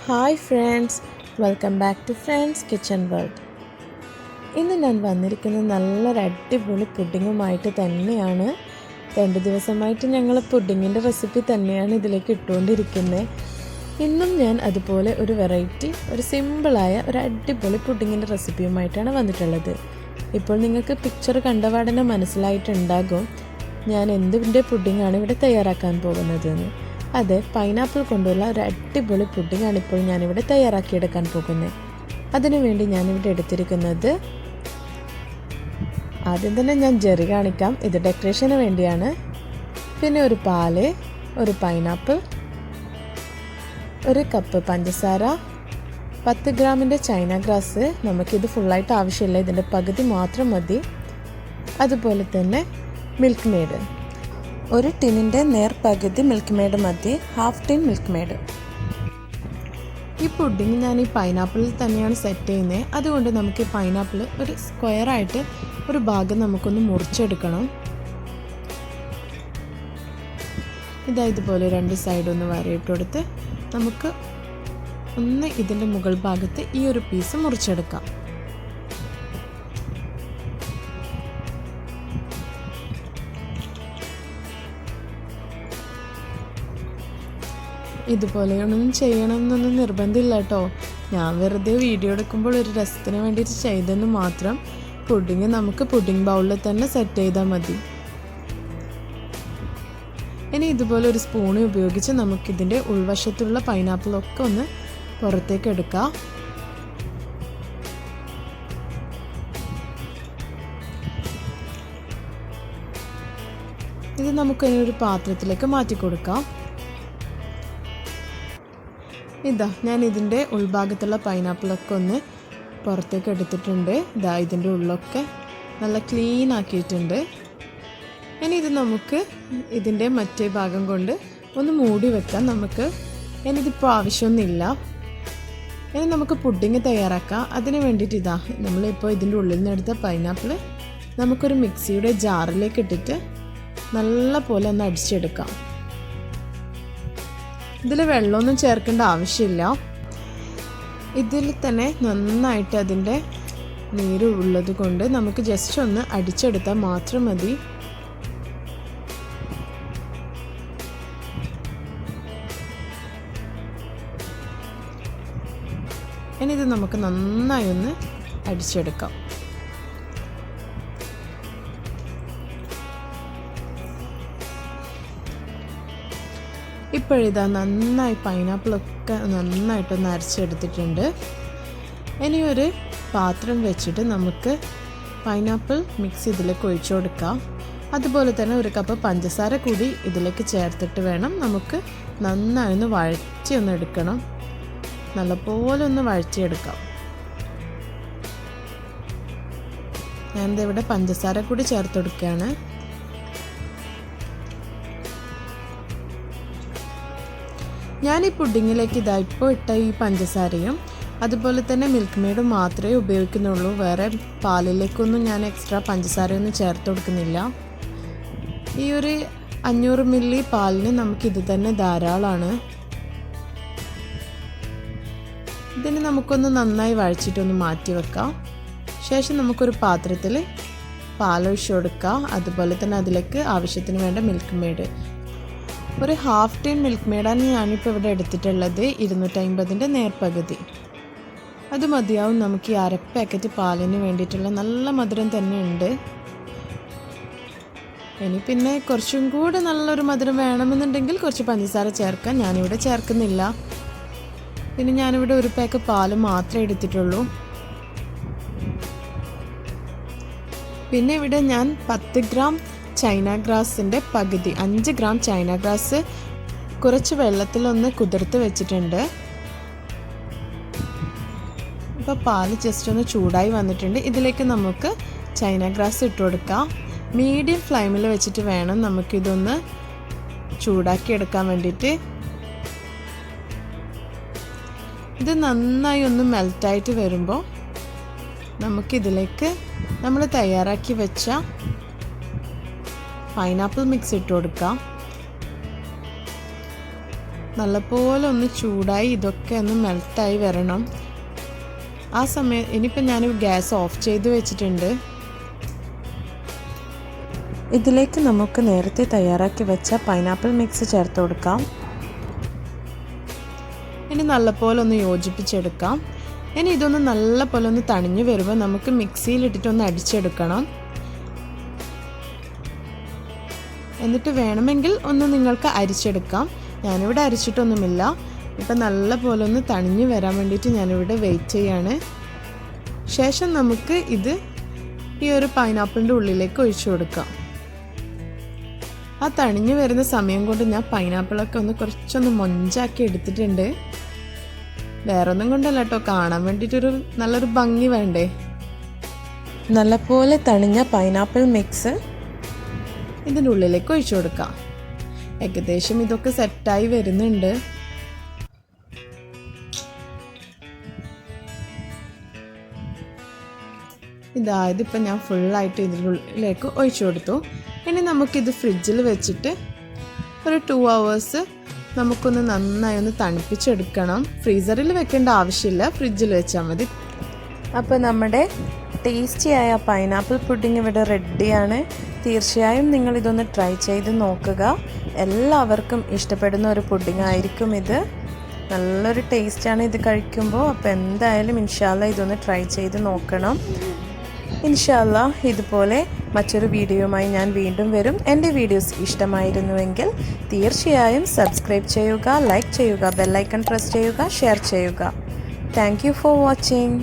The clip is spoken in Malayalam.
Hi friends, welcome back to Friends Kitchen World. ഇന്ന് ഞാൻ വന്നിരിക്കുന്നത് നല്ലൊരു അടിപൊളി പുഡിങ്ങുമായിട്ട് തന്നെയാണ്. 2 ദിവസമായിട്ട് ഞങ്ങൾ പുഡിങ്ങിൻ്റെ റെസിപ്പി തന്നെയാണ് ഇതിലേക്ക് ഇട്ടുകൊണ്ടിരിക്കുന്നത്. ഇന്നും ഞാൻ അതുപോലെ ഒരു വെറൈറ്റി, ഒരു സിമ്പിളായ ഒരു അടിപൊളി പുഡിങ്ങിൻ്റെ റെസിപ്പിയുമായിട്ടാണ് വന്നിട്ടുള്ളത്. ഇപ്പോൾ നിങ്ങൾക്ക് പിക്ചർ കണ്ടപാടനെ മനസ്സിലായിട്ടുണ്ടാകും ഞാൻ എന്തിൻ്റെ പുഡിങ്ങാണ് ഇവിടെ തയ്യാറാക്കാൻ പോകുന്നതെന്ന്. അതെ, പൈനാപ്പിൾ കൊണ്ടുള്ള ഒരു അടിപൊളി പുഡിങ്ങാണ് ഇപ്പോൾ ഞാനിവിടെ തയ്യാറാക്കിയെടുക്കാൻ പോകുന്നത്. അതിനുവേണ്ടി ഞാനിവിടെ എടുത്തിരിക്കുന്നത്, ആദ്യം തന്നെ ഞാൻ ജെറി കാണിക്കാം, ഇത് ഡെക്കറേഷന് വേണ്ടിയാണ്. പിന്നെ ഒരു പാല്, ഒരു പൈനാപ്പിൾ, ഒരു കപ്പ് പഞ്ചസാര, 10 ഗ്രാമിൻ്റെ ചൈന ഗ്രാസ്, നമുക്കിത് ഫുള്ളായിട്ട് ആവശ്യമില്ല, ഇതിൻ്റെ പകുതി മാത്രം മതി. അതുപോലെ തന്നെ മിൽക്ക് മെയ്ഡ്, ഒരു ടിന്നിൻ്റെ നേർപകുതി മിൽക്ക് മെയ്ഡ് മതി, ഹാഫ് ടിൻ മിൽക്ക് മെയ്ഡ്. ഈ പുഡിങ് ഞാൻ ഈ പൈനാപ്പിളിൽ തന്നെയാണ് സെറ്റ് ചെയ്യുന്നത്. അതുകൊണ്ട് നമുക്ക് ഈ പൈനാപ്പിൾ ഒരു സ്ക്വയറായിട്ട് ഒരു ഭാഗം നമുക്കൊന്ന് മുറിച്ചെടുക്കണം. ഇതുപോലെ 2 സൈഡ് ഒന്ന് വരയിട്ട് കൊടുത്ത് നമുക്ക് ഒന്ന് ഇതിൻ്റെ മുകൾ ഭാഗത്ത് ഈ ഒരു പീസ് മുറിച്ചെടുക്കാം. ഇതുപോലെയൊന്നും ചെയ്യണമെന്നൊന്നും നിർബന്ധമില്ല കേട്ടോ. ഞാൻ വെറുതെ വീഡിയോ എടുക്കുമ്പോൾ ഒരു രസത്തിന് വേണ്ടിയിട്ട് ചെയ്തെന്ന് മാത്രം. പുഡിങ് നമുക്ക് പുഡിങ് ബൗളിൽ തന്നെ സെറ്റ് ചെയ്താൽ മതി. ഇനി ഇതുപോലെ ഒരു സ്പൂൺ ഉപയോഗിച്ച് നമുക്കിതിൻ്റെ ഉൾവശത്തുള്ള പൈനാപ്പിളൊക്കെ ഒന്ന് പുറത്തേക്ക് എടുക്കാം. ഇത് നമുക്കിനി ഒരു പാത്രത്തിലേക്ക് മാറ്റി കൊടുക്കാം. ഞാൻ ഇതിൻ്റെ ഉൾഭാഗത്തുള്ള പൈനാപ്പിളൊക്കെ ഒന്ന് പുറത്തേക്ക് എടുത്തിട്ടുണ്ട്. ഇതിൻ്റെ ഉള്ളൊക്കെ നല്ല ക്ലീൻ ആക്കിയിട്ടുണ്ട്. ഇനി ഇത് നമുക്ക് ഇതിൻ്റെ മറ്റേ ഭാഗം കൊണ്ട് ഒന്ന് മൂടി വെക്കാം. ഇതിപ്പോൾ ആവശ്യമൊന്നുമില്ല. ഇനി നമുക്ക് പുഡിങ് തയ്യാറാക്കാം. അതിന് വേണ്ടിയിട്ട് നമ്മളിപ്പോൾ ഇതിൻ്റെ ഉള്ളിൽ നിന്ന് എടുത്ത പൈനാപ്പിൾ നമുക്കൊരു മിക്സിയുടെ ജാറിലേക്ക് ഇട്ടിട്ട് നല്ല പോലെ ഒന്ന് അടിച്ചെടുക്കാം. ഇതിൽ വെള്ളമൊന്നും ചേർക്കേണ്ട ആവശ്യമില്ല. ഇതിൽ തന്നെ നന്നായിട്ട് അതിൻ്റെ നീര് ഉള്ളത് കൊണ്ട് നമുക്ക് ജസ്റ്റ് ഒന്ന് അടിച്ചെടുത്താൽ മാത്രം മതി. ഇനി ഇത് നമുക്ക് നന്നായി ഒന്ന് അടിച്ചെടുക്കാം. ഇപ്പോഴിതാ നന്നായി പൈനാപ്പിളൊക്കെ നന്നായിട്ടൊന്ന് അരച്ചെടുത്തിട്ടുണ്ട്. ഇനി ഒരു പാത്രം വെച്ചിട്ട് നമുക്ക് പൈനാപ്പിൾ മിക്സ് ഇതിലേക്ക് ഒഴിച്ചു കൊടുക്കാം. അതുപോലെ തന്നെ ഒരു കപ്പ് പഞ്ചസാര കൂടി ഇതിലേക്ക് ചേർത്തിട്ട് വേണം നമുക്ക് നന്നായി ഒന്ന് വഴറ്റി എടുക്കണം. നല്ലപോലെ ഒന്ന് വഴറ്റിയെടുക്കാം. ഞാനിതിവിടെ പഞ്ചസാര കൂടി ചേർത്ത് കൊടുക്കുകയാണ്. ഞാൻ ഈ പുഡിങ്ങിലേക്ക് ഇപ്പോൾ ഇട്ട ഈ പഞ്ചസാരയും അതുപോലെ തന്നെ മിൽക്ക് മെയ്ഡും മാത്രമേ ഉപയോഗിക്കുന്നുള്ളൂ. വേറെ പാലിലേക്കൊന്നും ഞാൻ എക്സ്ട്രാ പഞ്ചസാരയൊന്നും ചേർത്ത് കൊടുക്കുന്നില്ല. ഈ ഒരു 500 മില്ലി പാലിന് നമുക്കിത് തന്നെ ധാരാളമാണ്. ഇതിന് നമുക്കൊന്ന് നന്നായി വഴച്ചിട്ടൊന്ന് മാറ്റി വെക്കാം. ശേഷം നമുക്കൊരു പാത്രത്തിൽ പാലൊഴിച്ച് കൊടുക്കാം. അതുപോലെ തന്നെ അതിലേക്ക് ആവശ്യത്തിന് വേണ്ട മിൽക്ക് മെയ്ഡ്, ഒരു ഹാഫ് ടീൻ മിൽക്ക് മെയ്ഡാണ് ഞാനിപ്പോൾ ഇവിടെ എടുത്തിട്ടുള്ളത്, 250ൻ്റെ നേർപകുതി. അത് മതിയാവും നമുക്ക് ഈ 1/2 പാക്കറ്റ് പാലിന് വേണ്ടിയിട്ടുള്ള. നല്ല മധുരം തന്നെ ഉണ്ട്. ഇനി പിന്നെ കുറച്ചും കൂടെ നല്ലൊരു മധുരം വേണമെന്നുണ്ടെങ്കിൽ കുറച്ച് പഞ്ചസാര ചേർക്കാം. ഞാനിവിടെ ചേർക്കുന്നില്ല. പിന്നെ ഞാനിവിടെ 1 പാക്ക് പാല് മാത്രമേ എടുത്തിട്ടുള്ളൂ. പിന്നെ ഇവിടെ ഞാൻ 10 ഗ്രാം ചൈന ഗ്രാസിൻ്റെ പകുതി, 5 ഗ്രാം ചൈന ഗ്രാസ് കുറച്ച് വെള്ളത്തിലൊന്ന് കുതിർത്ത് വെച്ചിട്ടുണ്ട്. ഇപ്പോൾ പാല് ജസ്റ്റ് ഒന്ന് ചൂടായി വന്നിട്ടുണ്ട്. ഇതിലേക്ക് നമുക്ക് ചൈന ഗ്രാസ് ഇട്ട് കൊടുക്കാം. മീഡിയം ഫ്ലെയിമിൽ വെച്ചിട്ട് വേണം നമുക്കിതൊന്ന് ചൂടാക്കി എടുക്കാൻ വേണ്ടിയിട്ട്. ഇത് നന്നായി ഒന്ന് മെൽറ്റായിട്ട് വരുമ്പോൾ നമുക്കിതിലേക്ക് നമ്മൾ തയ്യാറാക്കി വെച്ച പൈനാപ്പിൾ മിക്സ് ഇട്ട് കൊടുക്കാം. നല്ലപോലെ ഒന്ന് ചൂടായി ഇതൊക്കെ ഒന്ന് മെൽറ്റായി വരണം. ആ സമയം ഇനിയിപ്പോൾ ഞാൻ ഗ്യാസ് ഓഫ് ചെയ്ത് വെച്ചിട്ടുണ്ട്. ഇതിലേക്ക് നമുക്ക് നേരത്തെ തയ്യാറാക്കി വെച്ച പൈനാപ്പിൾ മിക്സ് ചേർത്ത് കൊടുക്കാം. ഇനി നല്ലപോലെ ഒന്ന് യോജിപ്പിച്ചെടുക്കാം. ഇനി ഇതൊന്ന് നല്ലപോലെ ഒന്ന് തണിഞ്ഞു വരുമ്പോൾ നമുക്ക് മിക്സിയിലിട്ടിട്ടൊന്ന് അടിച്ചെടുക്കണം. എന്നിട്ട് വേണമെങ്കിൽ ഒന്ന് നിങ്ങൾക്ക് അരിച്ചെടുക്കാം. ഞാനിവിടെ അരിച്ചിട്ടൊന്നുമില്ല. ഇപ്പം നല്ലപോലെ ഒന്ന് തണിഞ്ഞു വരാൻ വേണ്ടിയിട്ട് ഞാനിവിടെ വെയിറ്റ് ചെയ്യാണ്. ശേഷം നമുക്ക് ഇത് ഈ ഒരു പൈനാപ്പിളിൻ്റെ ഉള്ളിലേക്ക് ഒഴിച്ചു കൊടുക്കാം. ആ തണിഞ്ഞു വരുന്ന സമയം കൊണ്ട് ഞാൻ പൈനാപ്പിളൊക്കെ ഒന്ന് കുറച്ചൊന്ന് മൊഞ്ചാക്കി എടുത്തിട്ടുണ്ട്. വേറൊന്നും കൊണ്ടല്ല കേട്ടോ, കാണാൻ വേണ്ടിയിട്ടൊരു നല്ലൊരു ഭംഗി വേണ്ടേ. നല്ലപോലെ തണിഞ്ഞ പൈനാപ്പിൾ മിക്സ് ഇതിൻ്റെ ഉള്ളിലേക്ക് ഒഴിച്ചു കൊടുക്കാം. ഏകദേശം ഇതൊക്കെ സെറ്റായി വരുന്നുണ്ട്. ഇതിപ്പോൾ ഞാൻ ഫുള്ളായിട്ട് ഇതിനുള്ളിലേക്ക് ഒഴിച്ചു കൊടുത്തു. ഇനി നമുക്കിത് ഫ്രിഡ്ജിൽ വെച്ചിട്ട് ഒരു 2 hours നമുക്കൊന്ന് നന്നായി ഒന്ന് തണുപ്പിച്ചെടുക്കണം. ഫ്രീസറിൽ വെക്കേണ്ട ആവശ്യമില്ല, ഫ്രിഡ്ജിൽ വെച്ചാൽ മതി. അപ്പോൾ നമ്മുടെ ടേസ്റ്റിയായ പൈനാപ്പിൾ പുഡിംഗ് ഇവിടെ റെഡിയാണ്. തീർച്ചയായും നിങ്ങളിതൊന്ന് ട്രൈ ചെയ്ത് നോക്കുക. എല്ലാവർക്കും ഇഷ്ടപ്പെടുന്ന ഒരു പുഡിംഗ് ആയിരിക്കും ഇത്. നല്ലൊരു ടേസ്റ്റാണ് ഇത് കഴിക്കുമ്പോൾ. അപ്പോൾ എന്തായാലും ഇൻഷാല്ലാ ഇതൊന്ന് ട്രൈ ചെയ്ത് നോക്കണം. ഇൻഷാല്ലാ ഇതുപോലെ മറ്റൊരു വീഡിയോയുമായി ഞാൻ വീണ്ടും വരും. എൻ്റെ വീഡിയോസ് ഇഷ്ടമായിരുന്നുവെങ്കിൽ തീർച്ചയായും സബ്സ്ക്രൈബ് ചെയ്യുക, ലൈക്ക് ചെയ്യുക, ബെല്ലൈക്കൺ പ്രസ് ചെയ്യുക, ഷെയർ ചെയ്യുക. Thank you for watching.